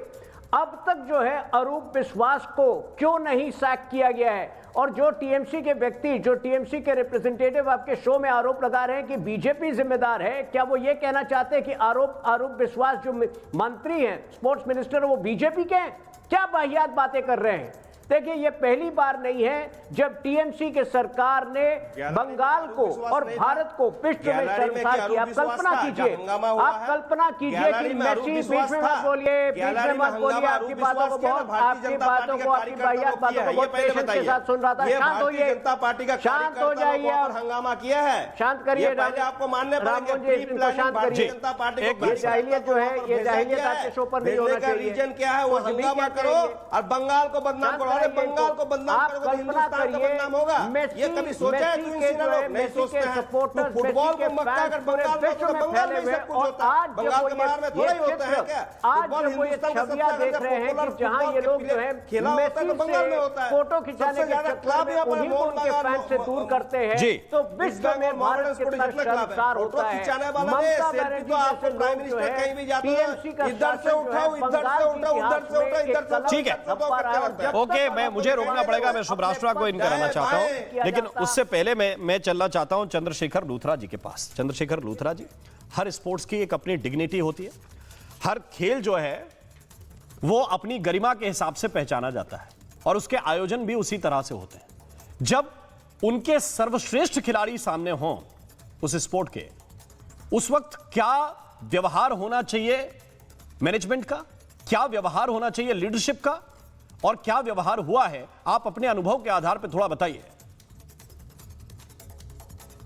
अब तक जो है अरूप विश्वास को क्यों नहीं सैक किया गया है? और जो टीएमसी के व्यक्ति, जो टीएमसी के रिप्रेजेंटेटिव आपके शो में आरोप लगा रहे हैं कि बीजेपी जिम्मेदार है, क्या वो ये कहना चाहते हैं कि आरोप विश्वास जो मंत्री हैं, स्पोर्ट्स मिनिस्टर, वो बीजेपी के हैं? क्या वाहियात बातें कर रहे हैं? देखिए, ये पहली बार नहीं है जब टीएमसी के सरकार ने बंगाल को और भारत को विश्व में शर्मसार किया। आप कल्पना कीजिए, आप कल्पना कीजिए कि मेसी, बीच में मत बोलिए, बीच में मत बोलिए, आपकी बातों को बहुत, आपकी बातों को, आपकी वाहियात बातों को बहुत पेशेंस के साथ सुन रहा था। शांत होइए, जनता पार्टी का शांत हो जाइए, हंगामा किया है। शांत करिए, आपको मानने पड़ेगा, इनको शांत करिए। जनता पार्टी को ये जाहिलियत जो है, ये जाहिलियत आपके शो पर नहीं होना चाहिए। रीजन क्या है, वो हंगामा करो और बंगाल को बदनाम करो। बंगाल को बदनाम करोगे तो हिंदुस्तान का बदनाम होगा। ये कभी सोचा है? नहीं सोचते हैं। फुटबॉल को मक्का कर बंगाल में, तो बंगाल में सब कुछ होता है, बंगाल के बाहर में थोड़ा ही होता है क्या? फुटबॉल हिंदुस्तान का सबसे देख रहे हैं कि जहां ये लोग जो है खेला होता है तो बंगाल में होता है। फोटो खिंचाने के चक्कर में उन्हीं को उनके फैंस से दूर करते हैं, तो विश्व में भारत कितना शर्मसार होता है। ममता बनर्जी जैसे लोग जो है टीएमसी का इधर से उठाओ, इधर से उठाओ, उधर से उठाओ, इधर से। ठीक है, ओके, मुझे रोकना पड़ेगा। मैं शुभराष्ट्रा को इन कराना चाहता हूं, लेकिन उससे पहले मैं चलना चाहता हूं चंद्रशेखर लूथरा जी के पास। चंद्रशेखर लूथरा जी, हर स्पोर्ट्स की एक अपनी डिग्निटी होती है। हर खेल जो है वो अपनी गरिमा के हिसाब से पहचाना जाता है और उसके आयोजन भी उसी तरह से होते हैं। जब उनके सर्वश्रेष्ठ खिलाड़ी सामने हों उस स्पोर्ट के, उस वक्त क्या व्यवहार होना चाहिए मैनेजमेंट का, क्या व्यवहार होना चाहिए लीडरशिप का, और क्या व्यवहार हुआ है, आप अपने अनुभव के आधार पर थोड़ा बताइए।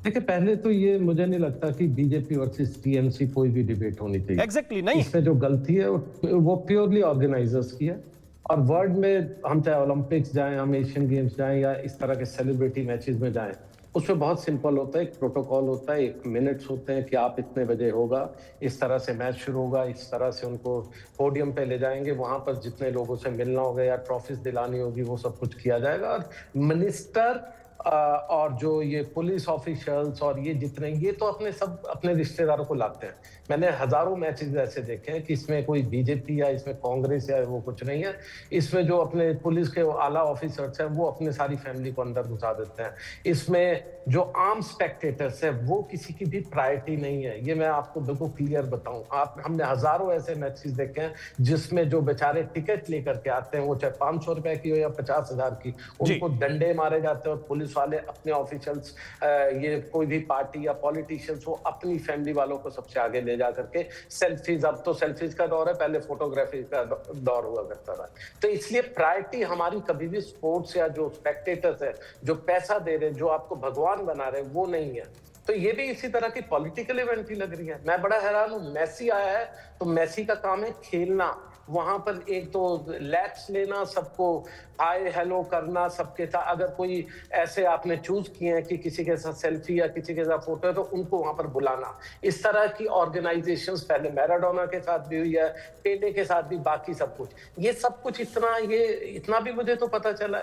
देखिए, पहले तो ये मुझे नहीं लगता कि बीजेपी वर्सेस टीएमसी कोई भी डिबेट होनी चाहिए। एग्जैक्टली नहीं, इसमें जो गलती है वो प्योरली ऑर्गेनाइजर्स की है। और वर्ल्ड में हम चाहे ओलंपिक्स जाएं, हम एशियन गेम्स जाएं या इस तरह के सेलिब्रिटी मैचेस में जाएं, उसमें बहुत सिंपल होता है, एक प्रोटोकॉल होता है, एक मिनट्स होते हैं कि आप इतने बजे होगा, इस तरह से मैच शुरू होगा, इस तरह से उनको पोडियम पे ले जाएंगे, वहां पर जितने लोगों से मिलना होगा या ट्रॉफीज दिलानी होगी वो सब कुछ किया जाएगा। और मिनिस्टर और जो ये पुलिस ऑफिशियल्स और ये जितने, ये तो अपने रिश्तेदारों को लाते हैं। मैंने हजारों मैचेस ऐसे देखे हैं कि इसमें कोई बीजेपी या इसमें कांग्रेस या वो कुछ नहीं है। इसमें जो अपने पुलिस के आला ऑफिसर्स हैं वो अपने सारी फैमिली को अंदर घुसा देते हैं। इसमें जो आम स्पेक्टेटर्स है वो किसी की भी प्रायोरिटी नहीं है। ये मैं आपको बिल्कुल क्लियर बताऊं, हमने हजारों ऐसे मैचेस देखे हैं जिसमें जो बेचारे टिकट लेकर के आते हैं, वो चाहे 500 रुपए की हो या 50,000 की, उनको डंडे मारे जाते हैं और पुलिस वाले अपने ऑफिशियल्स, ये कोई भी पार्टी या पॉलिटिशियंस, वो अपनी फैमिली वालों को सबसे आगे ले जा करके सेल्फीज, अब तो सेल्फीज का दौर है, पहले फोटोग्राफी का दौर हुआ करता था। तो इसलिए प्रायोरिटी हमारी कभी भी स्पोर्ट्स या जो स्पेक्टेटर्स है, जो पैसा दे रहे, जो आपको भगवान बना रहे, वो नहीं है। तो ये भी इसी तरह की पॉलिटिकल इवेंट ही लग रही है। मैं बड़ा हैरान हूं, मैसी आया है तो मैसी का काम है खेलना, वहां पर एक तो लैप्स लेना, सबको हाय हेलो करना सबके साथ। अगर कोई ऐसे आपने चूज किए हैं कि किसी के साथ सेल्फी या किसी के साथ फोटो है तो उनको वहां पर बुलाना। इस तरह की ऑर्गेनाइजेशंस पहले मैराडोना के साथ भी हुई है, पेले के साथ भी, बाकी सब कुछ, ये सब कुछ इतना भी मुझे तो पता चला,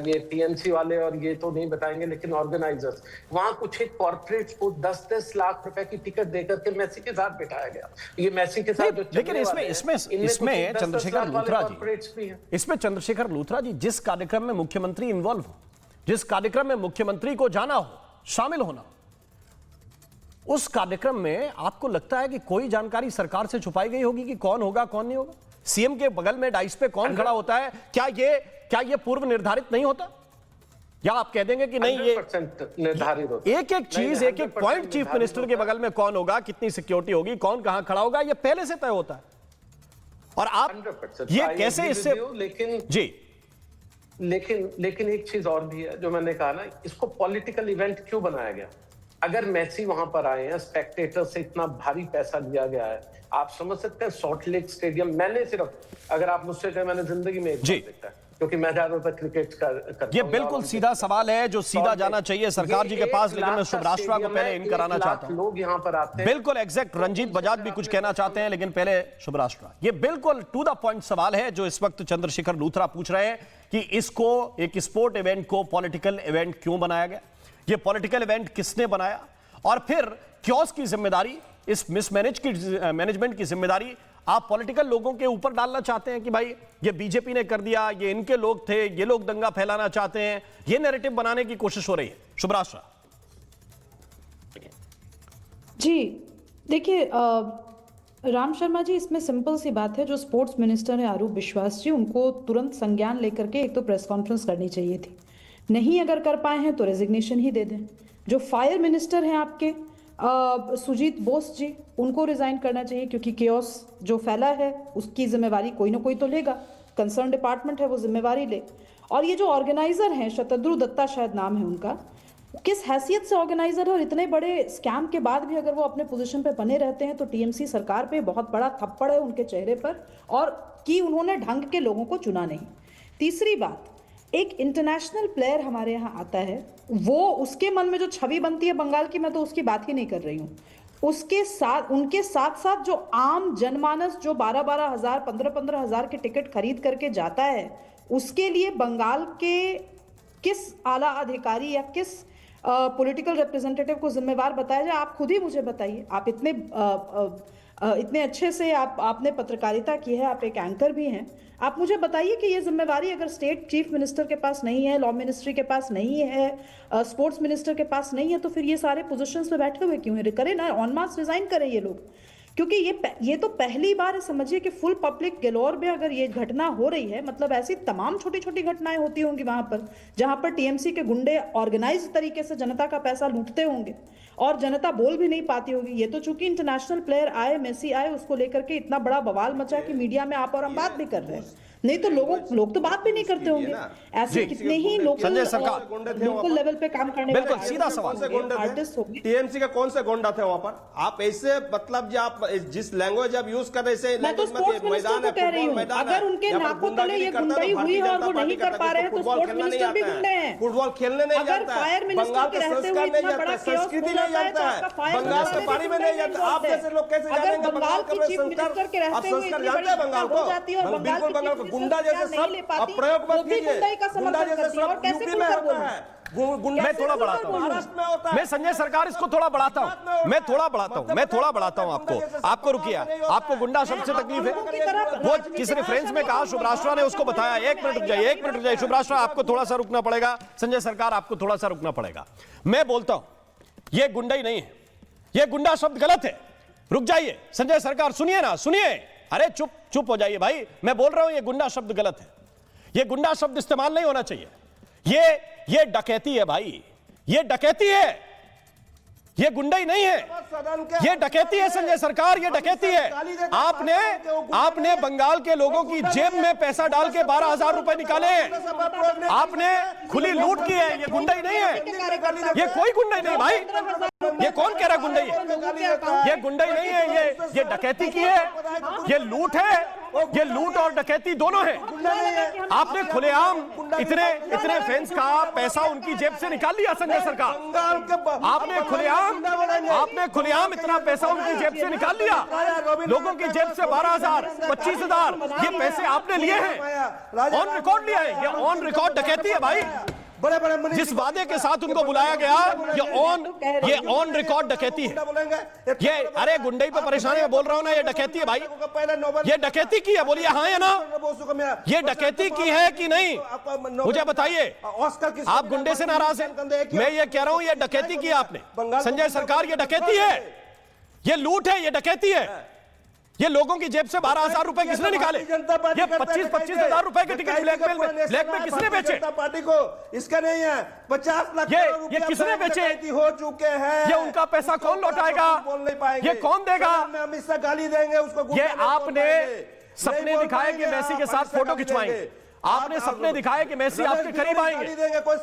ये टीएमसी वाले और ये तो नहीं बताएंगे, लेकिन ऑर्गेनाइजर्स वहां कुछ एक कॉर्पोरेट्स को 10-10 लाख रुपए की टिकट देकर के मैसी के साथ बिठाया गया। ये मैसी के साथ जो, लेकिन इसमें चंद्रशेखर लूथरा जी, इसमें चंद्रशेखर लूथरा जी, जिस कार्यक्रम में मुख्यमंत्री इन्वॉल्व हो, जिस कार्यक्रम में मुख्यमंत्री को जाना हो, शामिल होना, उस कार्यक्रम में आपको लगता है कि कोई जानकारी सरकार से छुपाई गई होगी कि कौन होगा कौन नहीं होगा? सीएम के बगल में डाइस पे कौन खड़ा होता है, क्या ये पूर्व निर्धारित नहीं होता? या आप कह देंगे कि नहीं, ये निर्धारित होता, एक एक चीज, एक एक पॉइंट, चीफ मिनिस्टर के बगल में कौन होगा, कितनी सिक्योरिटी होगी, कौन कहां खड़ा होगा, ये पहले से तय होता है। और आप ये कैसे इससे, लेकिन एक चीज और भी है जो मैंने कहा ना, इसको पॉलिटिकल इवेंट क्यों बनाया गया? अगर मैसी वहां पर आए हैं, स्पेक्टेटर से इतना भारी पैसा लिया गया है, आप समझ सकते हैं सॉल्ट लेक स्टेडियम, मैंने सिर्फ, अगर आप मुझसे कहें, मैंने जिंदगी में एक बार देखा है, क्योंकि मैं ज्यादातर क्रिकेट करता ये बिल्कुल सीधा सवाल है जो सीधा जाना चाहिए सरकार जी के पास, लेकिन मैं शुभराष्ट्रा को पहले इन कराना चाहता हूं। लोग यहाँ पर आते हैं, बिल्कुल एग्जैक्ट, रंजीत बजाज भी कुछ कहना चाहते हैं, लेकिन पहले शुभराष्ट्रा। ये बिल्कुल टू द पॉइंट सवाल है जो इस वक्त चंद्रशेखर लूथरा पूछ रहे हैं कि इसको, एक स्पोर्ट इवेंट को पॉलिटिकल इवेंट क्यों बनाया गया, ये पॉलिटिकल इवेंट किसने बनाया, और फिर क्योस की जिम्मेदारी, इस मैनेजमेंट की जिम्मेदारी आप पॉलिटिकल लोगों के ऊपर डालना चाहते हैं कि भाई ये बीजेपी ने कर दिया, ये इनके लोग थे, ये लोग दंगा फैलाना चाहते हैं, ये नैरेटिव बनाने की कोशिश हो रही है। शुभराष्ट्रा जी, देखिए राम शर्मा जी, इसमें सिंपल सी बात है, जो स्पोर्ट्स मिनिस्टर है आरूप विश्वास जी, उनको तुरंत संज्ञान लेकर के एक तो प्रेस कॉन्फ्रेंस करनी चाहिए थी, नहीं अगर कर पाए हैं तो रेजिग्नेशन ही दे दें। जो फायर मिनिस्टर हैं आपके सुजीत बोस जी, उनको रिजाइन करना चाहिए, क्योंकि केओस जो फैला है उसकी जिम्मेवारी कोई ना कोई तो लेगा, कंसर्न डिपार्टमेंट है वो जिम्मेवारी ले। और ये जो ऑर्गेनाइजर हैं, शतद्रु दत्ता शायद नाम है उनका, किस हैसियत से ऑर्गेनाइजर है, और इतने बड़े स्कैम के बाद भी अगर वो अपने पोजीशन पे बने रहते हैं तो टीएमसी सरकार पे बहुत बड़ा थप्पड़ है उनके चेहरे पर, और कि उन्होंने ढंग के लोगों को चुना नहीं। तीसरी बात, एक इंटरनेशनल प्लेयर हमारे यहाँ आता है, वो उसके मन में जो छवि बनती है बंगाल की, मैं तो उसकी बात ही नहीं कर रही हूँ, उसके साथ उनके साथ साथ जो आम जनमानस जो 12-12 हज़ार 15-15 हज़ार के टिकट खरीद करके जाता है, उसके लिए बंगाल के किस आला अधिकारी या किस पॉलिटिकल रिप्रेजेंटेटिव को जिम्मेवार बताया जाए? आप खुद ही मुझे बताइए। आप इतने अच्छे से आपने पत्रकारिता की है, आप एक एंकर भी हैं, आप मुझे बताइए कि ये जिम्मेवारी अगर स्टेट चीफ मिनिस्टर के पास नहीं है, लॉ मिनिस्ट्री के पास नहीं है, स्पोर्ट्स मिनिस्टर के पास नहीं है, तो फिर ये सारे पोजीशंस पे बैठे हुए क्यों हैं? करें ना, ऑन मास रिजाइन करें ये लोग, क्योंकि ये तो पहली बार है, समझिए कि फुल पब्लिक गैलोर में अगर ये घटना हो रही है, मतलब ऐसी तमाम छोटी छोटी घटनाएं होती होंगी वहां पर, जहां पर टीएमसी के गुंडे ऑर्गेनाइज तरीके से जनता का पैसा लूटते होंगे और जनता बोल भी नहीं पाती होगी। ये तो चूंकि इंटरनेशनल प्लेयर आए, मेसी आए, उसको लेकर के इतना बड़ा बवाल मचा कि मीडिया में आप और हम बात भी कर रहे हैं, नहीं तो लोग तो बात भी नहीं करते होंगे। ऐसे कितने ही लोकल लेवल पे काम करने बिल्कुल सीधा सवाल, आर्टिस्ट होंगे। टीएमसी का कौन से गुंडा थे वहां पर? आप ऐसे मतलब जो आप जिस लैंग्वेज आप यूज कर रहे हैं, मैं तो स्पोर्ट्स मिनिस्टर को कह रही हूँ, अगर उनके नाकों तले ये गुंडाई हुई है और वो नहीं कर पा रहे हैं तो स्पोर्ट्स मिनिस्टर भी गुंडे हैं। फुटबॉल खेलने नहीं अगर जाता है, फायर मिनिस्टर बंगाल के का रहते संस्कार हुए नहीं इतना बड़ा जाता, chaos संस्कृति हो नहीं जाता है, जानता तो है, आपका फायर बंगाल मिनिस्टर के बारे में भी नहीं जानता। आप जैसे लोग कैसे अगर जानेंगे बंगाल की का चीफ संस्कार? मिनिस्टर के आप रहते हुए संस्कार इतनी जानते हैं बड़ी बंगाल घटना को? हो जाती है और बंगाल बिल्कुल की बंगाल चीफ को गुंडा मिनिस्टर जैसे नहीं ले सब पाती, आप प्रयोग वो मत भी गुंडाई का कीजिए। गुंडा समर्थन जैसे करती है और सब कैसे यूपी में खुलकर होता बोलूं? है, मैं थोड़ा बढ़ाता हूं, मैं संजय सरकार इसको थोड़ा बढ़ाता हूं, मैं थोड़ा बढ़ाता हूं आपको रुकिए, आपको गुंडा शब्द से तकलीफ है, वो किस रेफरेंस में कहा शुभराष्ट्र ने उसको बताया। एक मिनट रुक जाइए शुभराष्ट्र, आपको थोड़ा सा रुकना पड़ेगा, संजय सरकार आपको थोड़ा सा रुकना पड़ेगा। मैं बोलता हूं ये गुंडा ही नहीं है, ये गुंडा शब्द गलत है। रुक जाइए संजय सरकार, सुनिए ना, सुनिए, अरे चुप हो जाइए भाई, मैं बोल रहा हूं ये गुंडा शब्द गलत है, ये गुंडा शब्द इस्तेमाल नहीं होना चाहिए। ये डकैती है भाई, ये डकैती है, ये गुंडा ही नहीं है, ये डकैती है संजय सरकार, ये डकैती है। आपने बंगाल के लोगों की जेब में पैसा डाल के 12,000 रुपए निकाले हैं, आपने खुली लूट की है, ये गुंडा ही नहीं है, ये कोई गुंडा ही नहीं भाई, ये कौन कह रहा गुंडा ही है? ये गुंडा ही नहीं है, ये डकैती की है, ये लूट है, ये लूट और डकैती दोनों है। आपने खुलेआम इतने फैंस का पैसा उनकी जेब से निकाल लिया संजय सरकार, आपने खुलेआम इतना पैसा उनकी जेब से निकाल लिया, लोगों की जेब से 12,000 25,000 ये पैसे आपने लिए हैं, ऑन रिकॉर्ड लिया है, ये ऑन रिकॉर्ड डकैती है भाई। जिस वादे के साथ उनको बुलाया गया, ये ऑन रिकॉर्ड डकैती है। ये अरे गुंडई पे परेशानी में बोल रहा हूं ना, ये डकैती है भाई, ये डकैती की है, बोलिए हाँ या ना, ये डकैती की है कि नहीं मुझे बताइए। आप गुंडे से नाराज हैं, मैं ये कह रहा हूं ये डकैती की है आपने, संजय सरकार ये डकैती है, ये लूट है, ये डकैती है। ये लोगों की जेब से 12,000 रुपए किसने निकाले? ये 25,000 रुपए के टिकट ब्लैक में किसने बेचे? पार्टी को इसका नहीं है, 50 लाख ये किसने बेचे? हो चुके हैं, ये उनका पैसा कौन लौटाएगा? बोल नहीं पाएंगे, ये कौन देगा? अमित शाह गाली देंगे उसको। ये आपने सपने दिखाए कि मैसी के साथ फोटो खिंचवाएंगे, आपने सपने दिखाए कि मेसी आपके करीब आएंगे,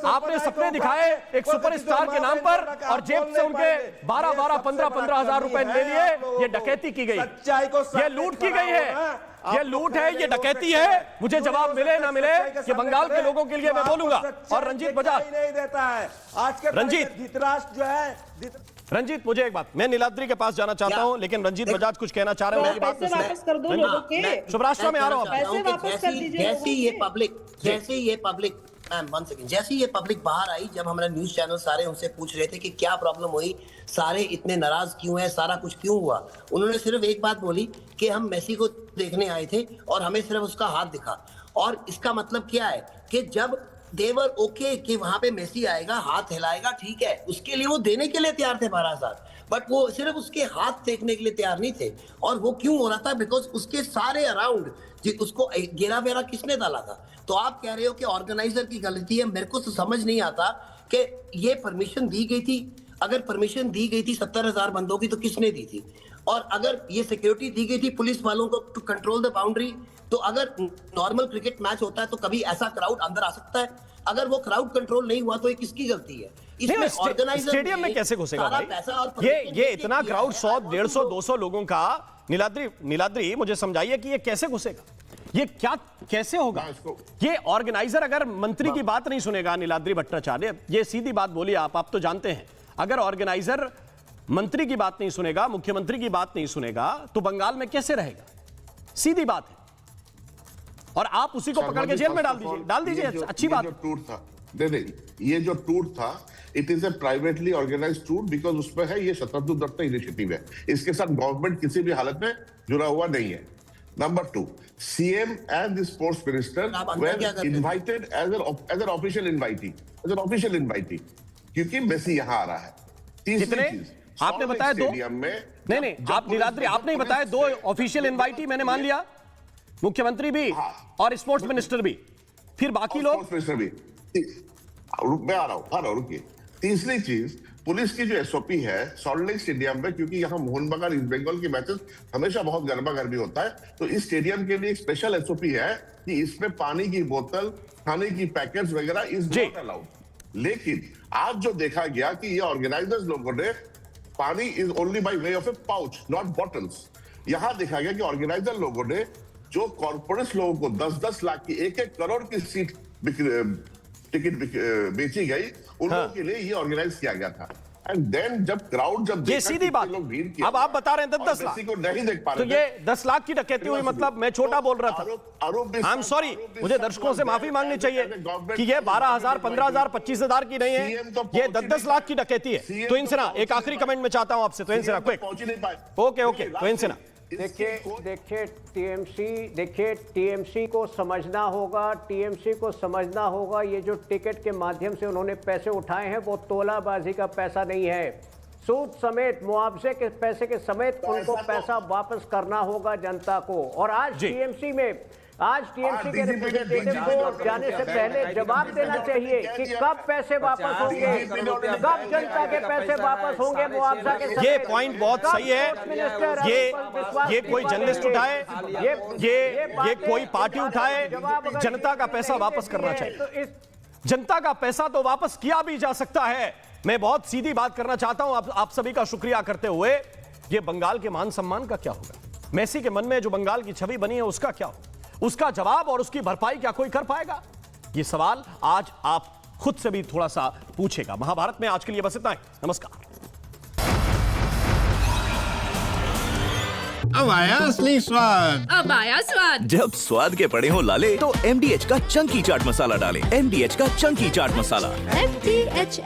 आपने सपने दिखाए एक सुपरस्टार के नाम पर और जेब से उनके 15,000 रुपए ले लिए। ये डकैती की गई, ये लूट की गई है, ये लूट है, ये डकैती है। मुझे जवाब मिले ना मिले कि बंगाल के लोगों के लिए मैं बोलूंगा। और रंजीत बजाज नहीं देता है आज के धृतराष्ट्र जो है। रंजीत मुझे एक बात, मैं नीलाद्री के पास जाना चाहता हूं, लेकिन रंजीत बजाज कुछ कहना चाह रहे हैं, पैसे वापस कर दो लोगों के, शुभराष्ट्र में आ रहा हूं, पैसे वापस कर दीजिए। जैसे ये पब्लिक बाहर आई, जब हमारे न्यूज चैनल सारे उनसे पूछ रहे थे कि क्या प्रॉब्लम हुई, सारे इतने नाराज क्यों हैं, सारा कुछ क्यों हुआ, उन्होंने सिर्फ एक बात बोली कि हम मेसी को देखने आए थे और हमें सिर्फ उसका हाथ दिखा। और इसका मतलब क्या है कि जब देवर ओके कि वहां पे मेसी आएगा, हाथ हिलाएगा, ठीक है, उसके लिए वो देने के लिए तैयार थे 12,000, बट वो सिर्फ उसके हाथ देखने के लिए तैयार नहीं थे। और वो क्यों हो रहा था? बिकॉज उसके सारे अराउंड उसको घेरा वेरा किसने डाला था। तो आप कह रहे हो कि ऑर्गेनाइजर की गलती है, मेरे को तो समझ नहीं आता कि ये परमिशन दी गई थी। अगर परमिशन दी गई थी 70,000 बंदों की तो किसने दी थी? और अगर ये सिक्योरिटी दी गई थी पुलिस वालों को टू कंट्रोल द बाउंड्री, तो अगर नॉर्मल क्रिकेट मैच होता है तो कभी ऐसा क्राउड अंदर आ सकता है? अगर वो क्राउड कंट्रोल नहीं हुआ तो ये किसकी गलती है? इसमें ऑर्गेनाइजर स्टेडियम में कैसे घुसेगा भाई? ये इतना क्राउड 100, 150, 200 लोगों का, नीलाद्री मुझे समझाइए कि ये कैसे घुसेगा, ये क्या कैसे होगा? ये ऑर्गेनाइजर अगर मंत्री की बात नहीं सुनेगा, नीलाद्री भट्टाचार्य, ये सीधी बात बोली आप तो जानते हैं, अगर ऑर्गेनाइजर मंत्री की बात नहीं सुनेगा, मुख्यमंत्री की बात नहीं सुनेगा, तो बंगाल में कैसे रहेगा? सीधी बात है। और आप उसी को पकड़ के जेल में डाल दीजिए, अच्छी बात। टूर था, नहीं, ये जो टूर था, it is a privately organised tour, because उसमें है ये शतरु दत्त इनिशिएटिव है, इसके साथ गवर्नमेंट किसी भी हालत में जुड़ा हुआ नहीं है। Number 2, CM and the sports minister were invited as an official invitee, क्योंकि मेसी यहाँ आ रहा है। तीसरी चीज, आपने बताया 2 नहीं, आप नीलाद्री आपने बताया 2 ऑफिशियल इनवाइटी, मैंने मान लिया, मुख्यमंत्री भी और स्पोर्ट्स मिनिस्टर भी, फिर बाकी लोग मैं आ रहा हूं, रुकिए। तीसरी चीज, पुलिस की जो एसओपी है सॉल्ट लेक स्टेडियम में, क्योंकि यहाँ मोहन बगान ईस्ट बंगाल की मैचेस हमेशा बहुत गर्मा-गर्मी होता है, तो इस स्टेडियम के लिए एक स्पेशल एसओपी है कि इसमें पानी की बोतल, खाने की पैकेट्स वगैरह इज नॉट अलाउड। लेकिन आज जो देखा गया कि ये ऑर्गेनाइजर्स लोगों ने पानी is only by way of A pouch, not bottles. यहां देखा गया कि ऑर्गेनाइजर लोगों ने जो कॉर्पोरेट लोगों को 10-10 लाख की 1-1 करोड़ की सीट टिकट बेची गई, उन लोगों के लिए ये ऑर्गेनाइज किया गया था। एंड देन जब क्राउड जब ये सीधी बात, अब आप बता रहे हैं 10 लाख को नहीं देख पा तो रहे, ये 10 लाख की डकैती हुई, मतलब मैं छोटा बोल रहा था। आई एम सॉरी, मुझे दर्शकों से माफी मांगनी चाहिए कि ये 12,000, 15,000, 25,000 की नहीं है, ये 10-10 लाख की डकैती है। तो इनसे ना एक आखिरी कमेंट में चाहता हूं आपसे, तो इनसे ना क्विक, ओके, तो इनसे ना देखिए टीएमसी को समझना होगा ये जो टिकट के माध्यम से उन्होंने पैसे उठाए हैं वो तोलाबाजी का पैसा नहीं है। सूद समेत, मुआवजे के पैसे के समेत उनको पैसा वापस करना होगा जनता को। और आज टीएमसी के रिप्रेजेंटेटिव को जाने से पहले जवाब देना चाहिए कि कब पैसे वापस होंगे, कब जनता के पैसे वापस होंगे मुआवजा के। ये पॉइंट बहुत सही है। ये कोई जर्नलिस्ट उठाए, ये कोई पार्टी उठाए, जनता का पैसा वापस करना चाहिए। जनता का पैसा तो वापस किया भी जा सकता है। मैं बहुत सीधी बात करना चाहता हूं आप सभी का शुक्रिया करते हुए, ये बंगाल के मान सम्मान का क्या होगा, मेसी के मन में जो बंगाल की छवि बनी है उसका क्या होगा, उसका जवाब और उसकी भरपाई क्या कोई कर पाएगा? ये सवाल आज आप खुद से भी थोड़ा सा पूछेगा। महाभारत में आज के लिए बस इतना ही। नमस्कार। अब आया असली स्वाद, जब स्वाद के पड़े हो लाले तो MDH का चंकी चाट मसाला डालें। MDH का चंकी चाट मसाला। MDH